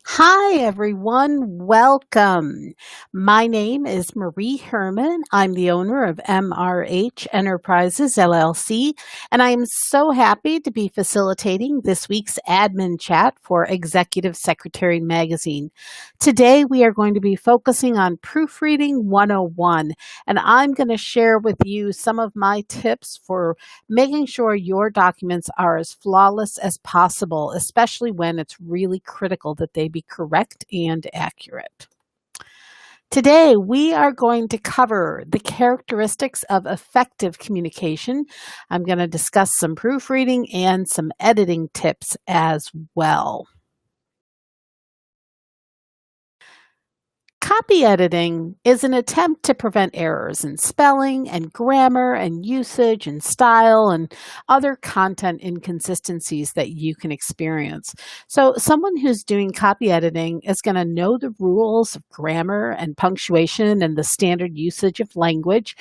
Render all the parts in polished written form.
Hi, everyone. Welcome. My name is Marie Herman. I'm the owner of MRH Enterprises, LLC, and I am so happy to be facilitating this week's admin chat for Executive Secretary Magazine. Today, we are going to be focusing on Proofreading 101, and I'm going to share with you some of my tips for making sure your documents are as flawless as possible, especially when it's really critical that they be correct and accurate. Today, we are going to cover the characteristics of effective communication. I'm going to discuss some proofreading and some editing tips as well. Copy editing is an attempt to prevent errors in spelling and grammar and usage and style and other content inconsistencies that you can experience. So someone who's doing copy editing is going to know the rules of grammar and punctuation and the standard usage of language.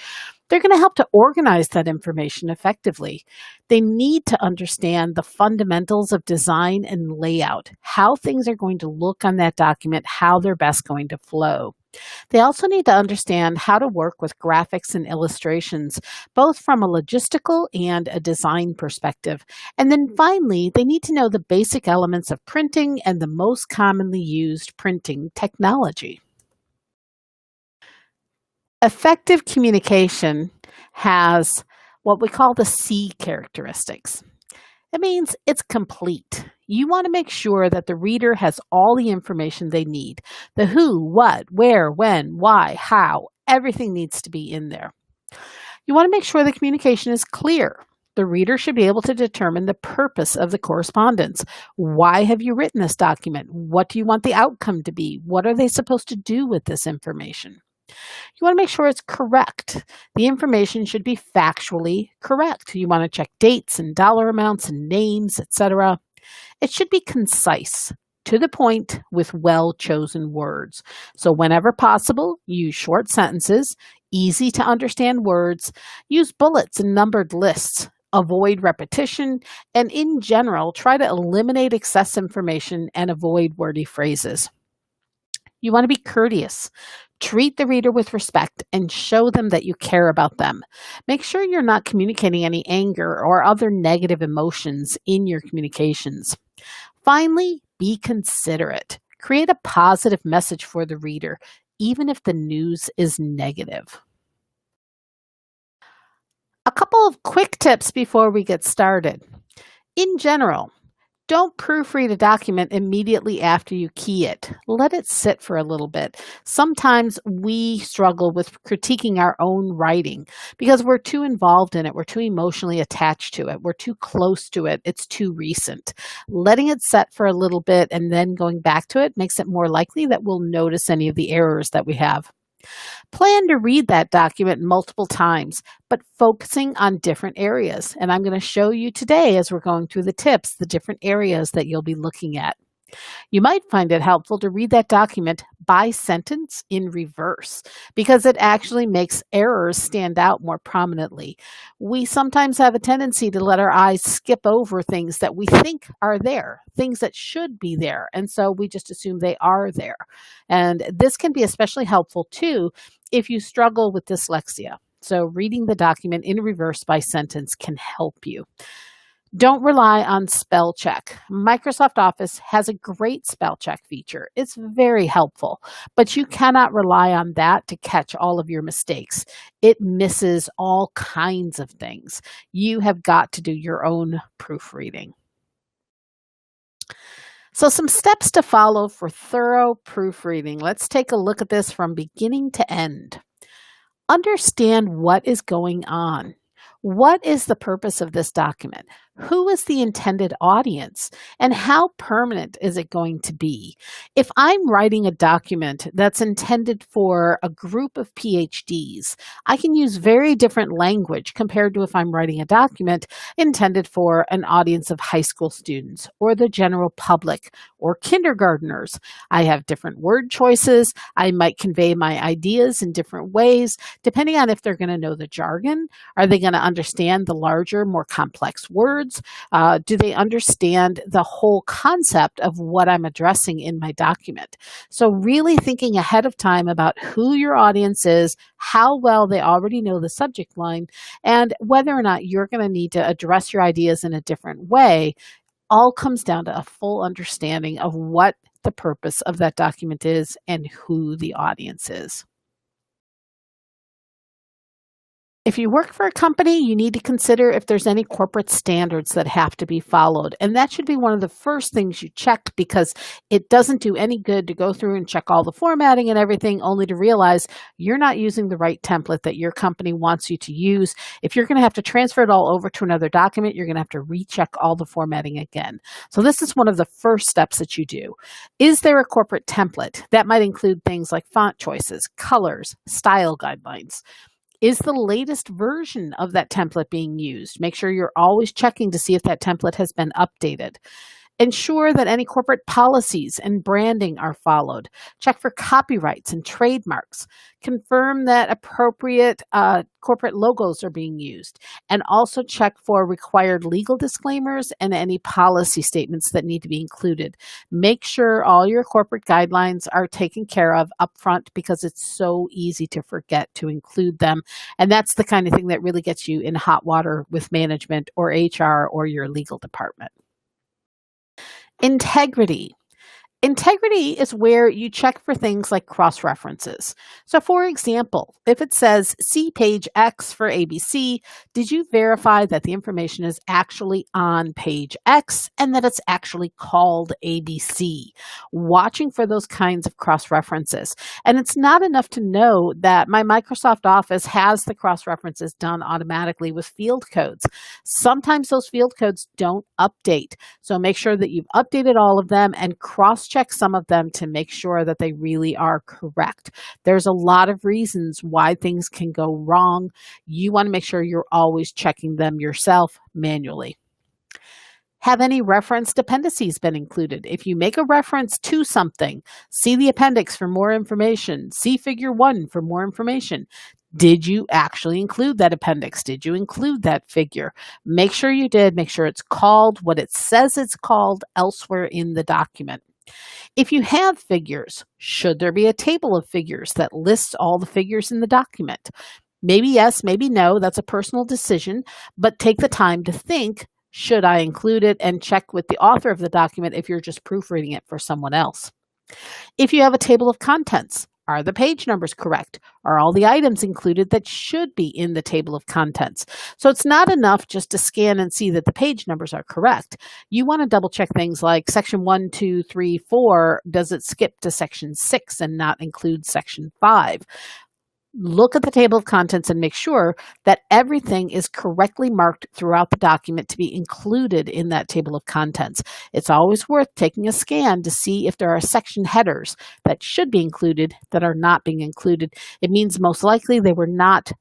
They're going to help to organize that information effectively. They need to understand the fundamentals of design and layout, how things are going to look on that document, how they're best going to flow. They also need to understand how to work with graphics and illustrations, both from a logistical and a design perspective. And then finally, they need to know the basic elements of printing and the most commonly used printing technology. Effective communication has what we call the C characteristics. It means it's complete. You want to make sure that the reader has all the information they need. The who, what, where, when, why, how, everything needs to be in there. You want to make sure the communication is clear. The reader should be able to determine the purpose of the correspondence. Why have you written this document? What do you want the outcome to be? What are they supposed to do with this information? You want to make sure it's correct. The information should be factually correct. You want to check dates and dollar amounts and names, etc. It should be concise, to the point, with well-chosen words. So whenever possible, use short sentences, easy to understand words, use bullets and numbered lists, avoid repetition, and in general, try to eliminate excess information and avoid wordy phrases. You want to be courteous. Treat the reader with respect and show them that you care about them. Make sure you're not communicating any anger or other negative emotions in your communications. Finally, be considerate. Create a positive message for the reader, even if the news is negative. A couple of quick tips before we get started. In general, don't proofread a document immediately after you key it. Let it sit for a little bit. Sometimes we struggle with critiquing our own writing because we're too involved in it. We're too emotionally attached to it. We're too close to it. It's too recent. Letting it set for a little bit and then going back to it makes it more likely that we'll notice any of the errors that we have. Plan to read that document multiple times, but focusing on different areas. And I'm going to show you today, as we're going through the tips, the different areas that you'll be looking at. You might find it helpful to read that document by sentence in reverse because it actually makes errors stand out more prominently. We sometimes have a tendency to let our eyes skip over things that we think are there, things that should be there, and so we just assume they are there. And this can be especially helpful too if you struggle with dyslexia. So reading the document in reverse by sentence can help you. Don't rely on spell check. Microsoft Office has a great spell check feature. It's very helpful, but you cannot rely on that to catch all of your mistakes. It misses all kinds of things. You have got to do your own proofreading. So some steps to follow for thorough proofreading. Let's take a look at this from beginning to end. Understand what is going on. What is the purpose of this document? Who is the intended audience? And how permanent is it going to be? If I'm writing a document that's intended for a group of PhDs, I can use very different language compared to if I'm writing a document intended for an audience of high school students or the general public or kindergartners. I have different word choices. I might convey my ideas in different ways, depending on if they're going to know the jargon. Are they going to understand the larger, more complex words? words? Do they understand the whole concept of what I'm addressing in my document? So really thinking ahead of time about who your audience is, how well they already know the subject line, and whether or not you're going to need to address your ideas in a different way, all comes down to a full understanding of what the purpose of that document is and who the audience is. If you work for a company, you need to consider if there's any corporate standards that have to be followed. And that should be one of the first things you check, because it doesn't do any good to go through and check all the formatting and everything only to realize you're not using the right template that your company wants you to use. If you're going to have to transfer it all over to another document, you're going to have to recheck all the formatting again. So this is one of the first steps that you do. Is there a corporate template? That might include things like font choices, colors, style guidelines. Is the latest version of that template being used? Make sure you're always checking to see if that template has been updated. Ensure that any corporate policies and branding are followed. Check for copyrights and trademarks. Confirm that appropriate corporate logos are being used. And also check for required legal disclaimers and any policy statements that need to be included. Make sure all your corporate guidelines are taken care of upfront, because it's so easy to forget to include them. And that's the kind of thing that really gets you in hot water with management or HR or your legal department. Integrity. Integrity is where you check for things like cross-references. So for example, if it says, see page X for ABC, did you verify that the information is actually on page X and that it's actually called ABC? Watching for those kinds of cross-references. And it's not enough to know that my Microsoft Office has the cross-references done automatically with field codes. Sometimes those field codes don't update. So make sure that you've updated all of them and cross-check some of them to make sure that they really are correct. There's a lot of reasons why things can go wrong. You want to make sure you're always checking them yourself manually. Have any reference dependencies been included? If you make a reference to something, see the appendix for more information. See figure 1 for more information. Did you actually include that appendix? Did you include that figure? Make sure you did. Make sure it's called what it says it's called elsewhere in the document. If you have figures, should there be a table of figures that lists all the figures in the document? Maybe yes, maybe no. That's a personal decision, but take the time to think, should I include it? And check with the author of the document if you're just proofreading it for someone else. If you have a table of contents, are the page numbers correct? Are all the items included that should be in the table of contents? So it's not enough just to scan and see that the page numbers are correct. You want to double check things like section 1, 2, 3, 4. Does it skip to section 6 and not include section 5? Look at the table of contents and make sure that everything is correctly marked throughout the document to be included in that table of contents. It's always worth taking a scan to see if there are section headers that should be included that are not being included. It means most likely they were not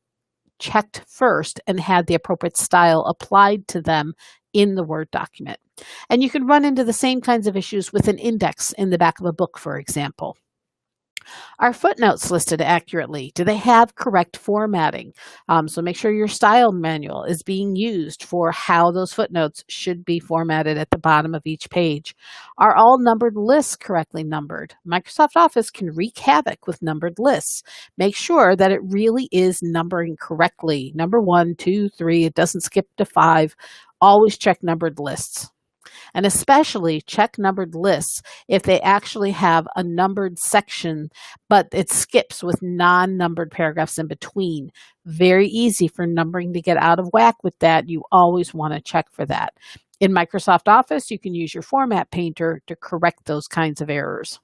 checked first and had the appropriate style applied to them in the Word document. And you can run into the same kinds of issues with an index in the back of a book, for example. Are footnotes listed accurately? Do they have correct formatting? So make sure your style manual is being used for how those footnotes should be formatted at the bottom of each page. Are all numbered lists correctly numbered? Microsoft Office can wreak havoc with numbered lists. Make sure that it really is numbering correctly. Number 1, 2, 3, it doesn't skip to 5. Always check numbered lists. And especially check numbered lists if they actually have a numbered section, but it skips with non-numbered paragraphs in between. Very easy for numbering to get out of whack with that. You always want to check for that. In Microsoft Office, you can use your format painter to correct those kinds of errors.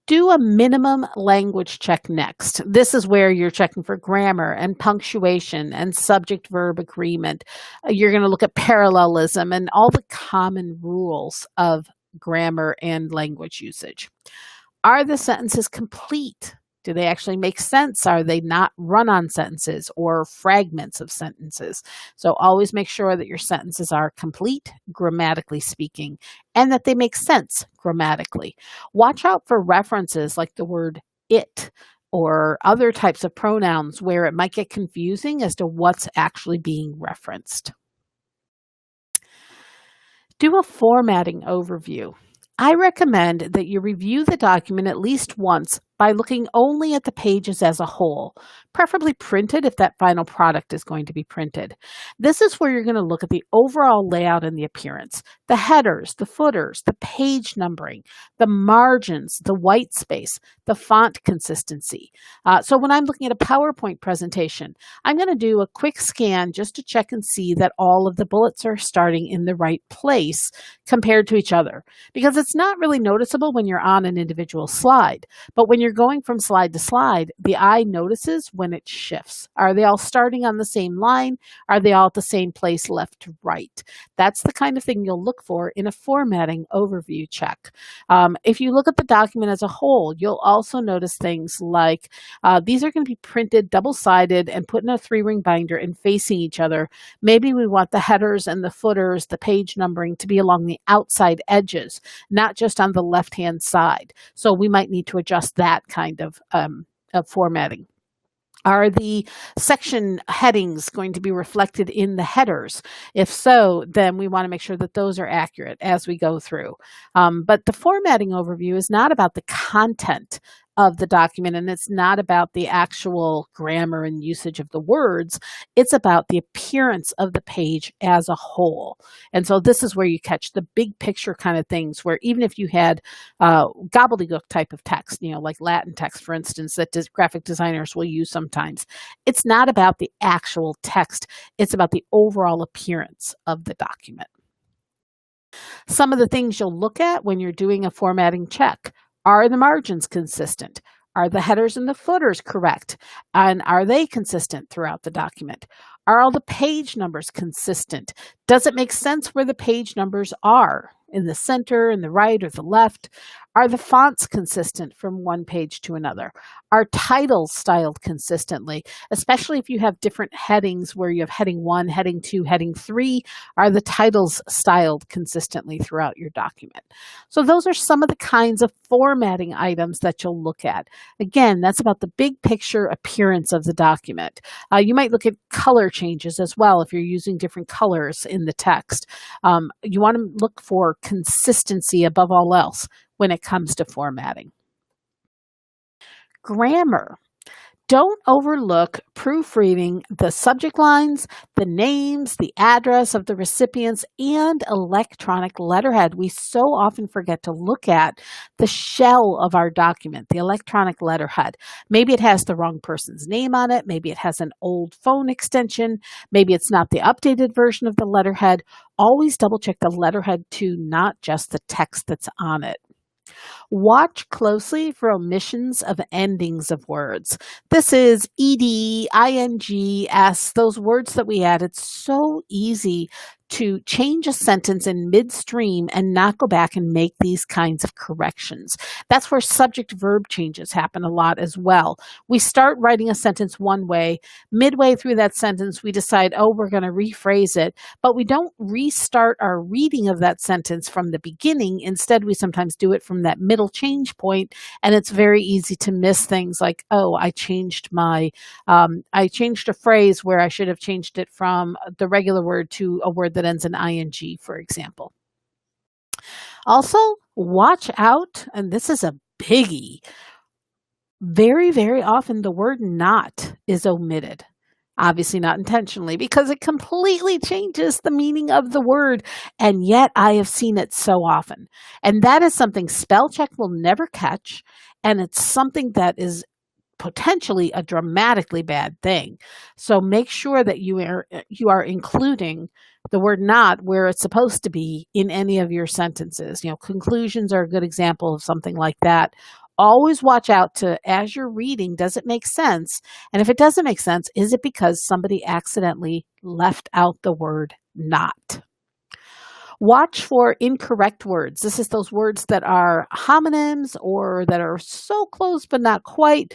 Do a minimum language check next. This is where you're checking for grammar and punctuation and subject-verb agreement. You're going to look at parallelism and all the common rules of grammar and language usage. Are the sentences complete? Do they actually make sense? Are they not run-on sentences or fragments of sentences? So always make sure that your sentences are complete, grammatically speaking, and that they make sense grammatically. Watch out for references like the word it or other types of pronouns where it might get confusing as to what's actually being referenced. Do a formatting overview. I recommend that you review the document at least once by looking only at the pages as a whole, preferably printed if that final product is going to be printed. This is where you're going to look at the overall layout and the appearance, the headers, the footers, the page numbering, the margins, the white space, the font consistency. So when I'm looking at a PowerPoint presentation, I'm going to do a quick scan just to check and see that all of the bullets are starting in the right place compared to each other, because it's not really noticeable when you're on an individual slide, but when you're going from slide to slide, the eye notices when it shifts. Are they all starting on the same line? Are they all at the same place left to right? That's the kind of thing you'll look for in a formatting overview check. If you look at the document as a whole, you'll also notice things like these are going to be printed double-sided and put in a 3-ring binder and facing each other. Maybe we want the headers and the footers, the page numbering to be along the outside edges, not just on the left-hand side. So we might need to adjust that kind of formatting. Are the section headings going to be reflected in the headers? If so, then we want to make sure that those are accurate as we go through. But the formatting overview is not about the content of the document, and it's not about the actual grammar and usage of the words. It's about the appearance of the page as a whole. And so this is where you catch the big picture kind of things, where even if you had gobbledygook type of text, like Latin text, for instance, that graphic designers will use sometimes, it's not about the actual text. It's about the overall appearance of the document. Some of the things you'll look at when you're doing a formatting check: are the margins consistent? Are the headers and the footers correct? And are they consistent throughout the document? Are all the page numbers consistent? Does it make sense where the page numbers are? In the center, in the right, or the left? Are the fonts consistent from one page to another? Are titles styled consistently, especially if you have different headings where you have heading 1, heading 2, heading 3? Are the titles styled consistently throughout your document? So those are some of the kinds of formatting items that you'll look at. Again, that's about the big picture appearance of the document. You might look at color changes as well if you're using different colors in the text. You want to look for consistency above all else when it comes to formatting. Grammar. Don't overlook proofreading the subject lines, the names, the address of the recipients, and electronic letterhead. We so often forget to look at the shell of our document, the electronic letterhead. Maybe it has the wrong person's name on it. Maybe it has an old phone extension. Maybe it's not the updated version of the letterhead. Always double check the letterhead too, not just the text that's on it. Watch closely for omissions of endings of words. This is ed, ing, s, those words that we add. It's so easy to change a sentence in midstream and not go back and make these kinds of corrections. That's where subject-verb changes happen a lot as well. We start writing a sentence one way. Midway through that sentence, we decide, we're going to rephrase it, but we don't restart our reading of that sentence from the beginning. Instead, we sometimes do it from that middle change point, and it's very easy to miss things like, I changed a phrase where I should have changed it from the regular word to a word that ends in ing, for example. Also, watch out, and this is a biggie. Very, very often the word not is omitted. Obviously not intentionally, because it completely changes the meaning of the word, and yet I have seen it so often. And that is something spell check will never catch, and it's something that is potentially a dramatically bad thing. So make sure that you are including the word not where it's supposed to be in any of your sentences. Conclusions are a good example of something like that. Always watch out to, as you're reading, does it make sense? And if it doesn't make sense, is it because somebody accidentally left out the word not? Watch for incorrect words. This is those words that are homonyms or that are so close but not quite.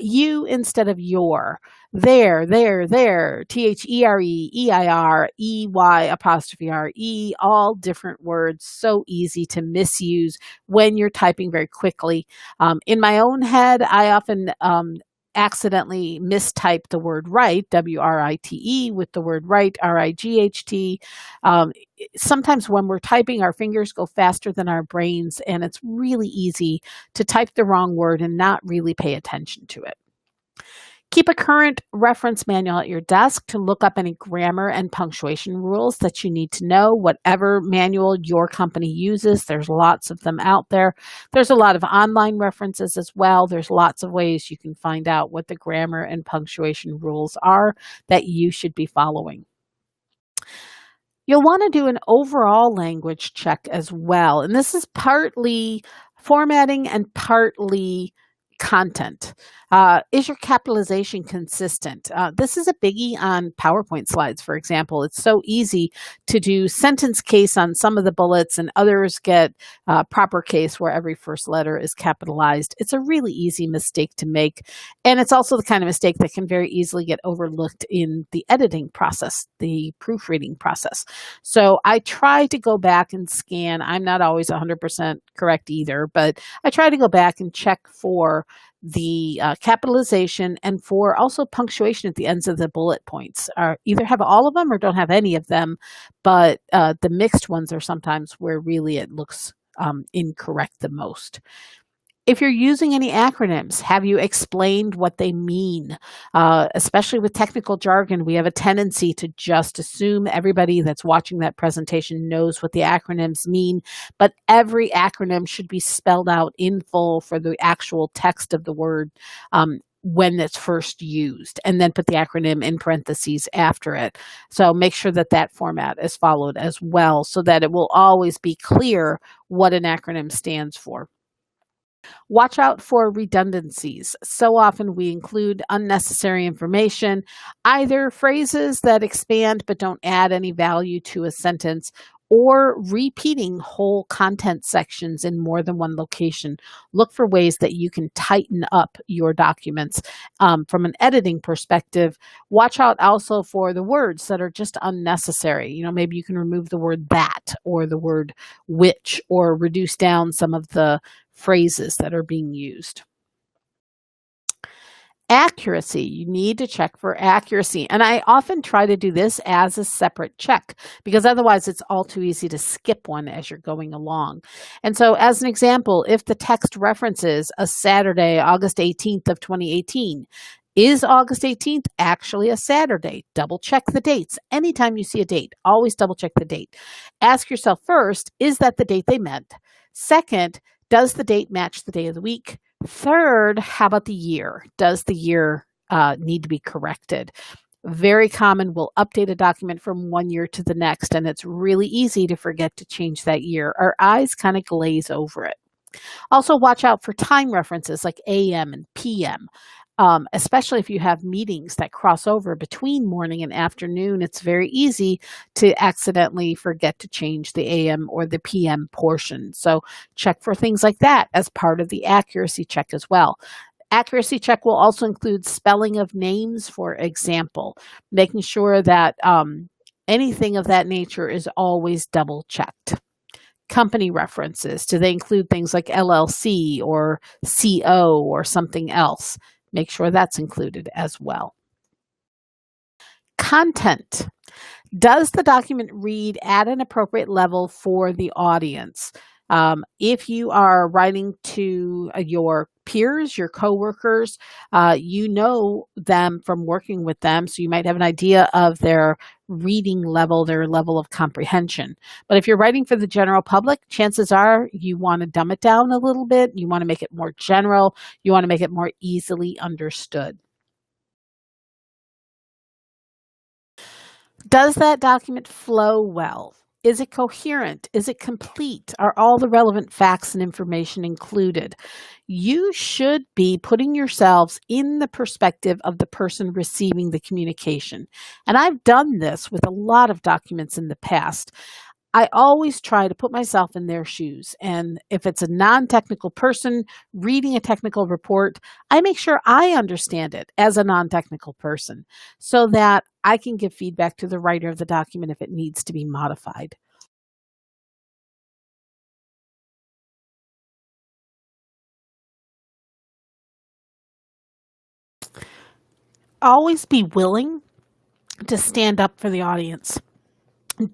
You instead of your. There, there. T-H-E-R-E, E-I-R, E-Y, apostrophe R-E, all different words. So easy to misuse when you're typing very quickly. In my own head, I often accidentally mistype the word write, W-R-I-T-E, with the word write, R-I-G-H-T. Sometimes when we're typing, our fingers go faster than our brains, and it's really easy to type the wrong word and not really pay attention to it. Keep a current reference manual at your desk to look up any grammar and punctuation rules that you need to know. Whatever manual your company uses, there's lots of them out there. There's a lot of online references as well. There's lots of ways you can find out what the grammar and punctuation rules are that you should be following. You'll want to do an overall language check as well. And this is partly formatting and partly content. Is your capitalization consistent? This is a biggie on PowerPoint slides, for example. It's so easy to do sentence case on some of the bullets and others get proper case where every first letter is capitalized. It's a really easy mistake to make. And it's also the kind of mistake that can very easily get overlooked in the editing process, the proofreading process. So I try to go back and scan. I'm not always 100% correct either, but I try to go back and check for the capitalization and for also punctuation at the ends of the bullet points. Either have all of them or don't have any of them, but the mixed ones are sometimes where really it looks incorrect the most. If you're using any acronyms, have you explained what they mean? Especially with technical jargon, we have a tendency to just assume everybody that's watching that presentation knows what the acronyms mean, but every acronym should be spelled out in full for the actual text of the word when it's first used, and then put the acronym in parentheses after it. So make sure that that format is followed as well so that it will always be clear what an acronym stands for. Watch out for redundancies. So often we include unnecessary information, either phrases that expand but don't add any value to a sentence, or repeating whole content sections in more than one location. Look for ways that you can tighten up your documents from an editing perspective. Watch out also for the words that are just unnecessary. You know, maybe you can remove the word that or the word which, or reduce down some of the phrases that are being used. Accuracy. You need to check for accuracy. And I often try to do this as a separate check because otherwise it's all too easy to skip one as you're going along. And so as an example, if the text references a Saturday, August 18th of 2018, is August 18th actually a Saturday? Double check the dates. Anytime you see a date, always double check the date. Ask yourself first, is that the date they meant? Second, does the date match the day of the week? Third, how about the year? Does the year need to be corrected? Very common, we'll update a document from one year to the next, and it's really easy to forget to change that year. Our eyes kind of glaze over it. Also, watch out for time references like AM and PM. Especially if you have meetings that cross over between morning and afternoon, it's very easy to accidentally forget to change the AM or the PM portion. So check for things like that as part of the accuracy check as well. Accuracy check will also include spelling of names, for example, making sure that anything of that nature is always double checked. Company references, do they include things like LLC or CO or something else? Make sure that's included as well. Content. Does the document read at an appropriate level for the audience? If you are writing to your peers, your coworkers, you know them from working with them, so you might have an idea of their reading level, their level of comprehension. But if you're writing for the general public, chances are you want to dumb it down a little bit. You want to make it more general. You want to make it more easily understood. Does that document flow well? Is it coherent? Is it complete? Are all the relevant facts and information included? You should be putting yourselves in the perspective of the person receiving the communication. And I've done this with a lot of documents in the past. I always try to put myself in their shoes. And if it's a non-technical person reading a technical report, I make sure I understand it as a non-technical person so that I can give feedback to the writer of the document if it needs to be modified. always be willing to stand up for the audience.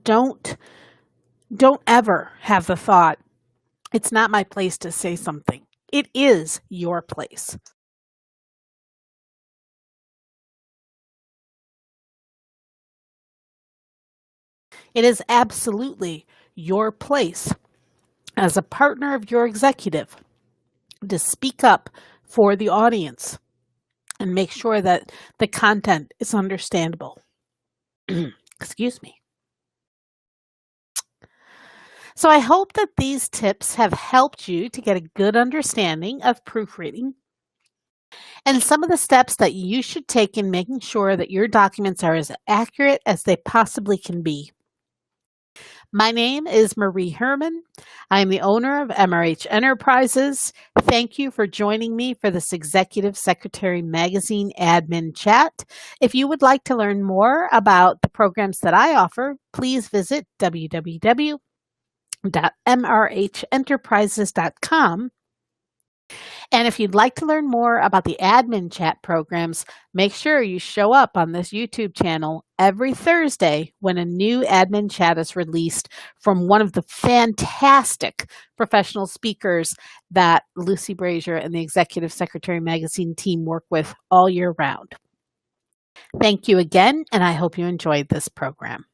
Don't ever have the thought, it's not my place to say something. It is your place. It is absolutely your place as a partner of your executive to speak up for the audience and make sure that the content is understandable. Excuse me. So I hope that these tips have helped you to get a good understanding of proofreading and some of the steps that you should take in making sure that your documents are as accurate as they possibly can be. My name is Marie Herman. I am the owner of MRH Enterprises. Thank you for joining me for this Executive Secretary Magazine Admin Chat. If you would like to learn more about the programs that I offer, please visit www.mrhenterprises.com. And if you'd like to learn more about the AdminChat programs, make sure you show up on this YouTube channel every Thursday when a new AdminChat is released from one of the fantastic professional speakers that Lucy Brazier and the Executive Secretary Magazine team work with all year round. Thank you again, and I hope you enjoyed this program.